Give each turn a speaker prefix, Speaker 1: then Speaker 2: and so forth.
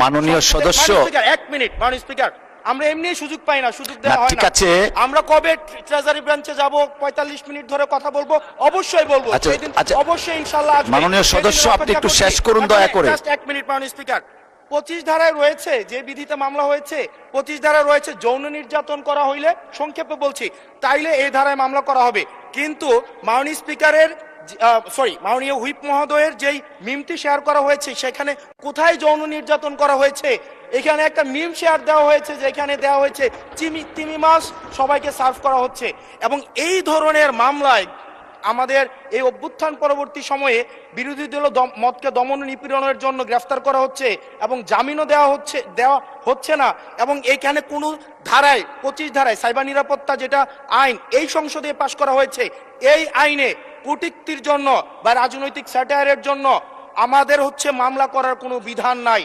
Speaker 1: মাননীয় সদস্য,
Speaker 2: এক মিনিট মাননীয় স্পিকার, আমরা এমনি সুযোগ পাই না, সুযোগ দেওয়া হয় না।
Speaker 1: ঠিক আছে,
Speaker 2: আমরা কবে ট্রেজারি ব্রাঞ্চে যাব, 45 মিনিট ধরে কথা বলবো, অবশ্যই বলবো, সেদিন অবশ্যই ইনশাআল্লাহ আসবে।
Speaker 1: মাননীয় সদস্য, আপনি একটু শেষ করুন দয়া করে।
Speaker 2: জাস্ট এক মিনিট মাননীয় স্পিকার, 25 ধারায় রয়েছে, যে বিধিতে মামলা হয়েছে 25 ধারায় রয়েছে যৌন নির্যাতন করা হইলে, সংক্ষেপে বলছি, তাইলে এই ধারায় মামলা করা হবে। কিন্তু মাননীয় স্পিকারের মাননীয় হুইপ মহোদয়ের যেই মিমটি শেয়ার করা হয়েছে, সেখানে কোথায় যৌন নির্যাতন করা হয়েছে? এখানে একটা মিম শেয়ার দেওয়া হয়েছে, যেখানে দেওয়া হয়েছে তিমি মাছ সবাইকে সার্ভ করা হচ্ছে। এবং এই ধরনের মামলায় আমাদের এই অভ্যুত্থান পরবর্তী সময়ে বিরোধী দল মতকে দমন নিপীড়নের জন্য গ্রেফতার করা হচ্ছে এবং জামিনও দেওয়া হচ্ছে না। এবং এইখানে কোনো ধারায় 25 ধারায় সাইবার নিরাপত্তা যেটা আইন এই সংসদে পাশ করা হয়েছে, এই আইনে কূটনীতির জন্য বা রাজনৈতিক স্যাটায়ারের জন্য আমাদের মামলা করার কোনো বিধান নাই।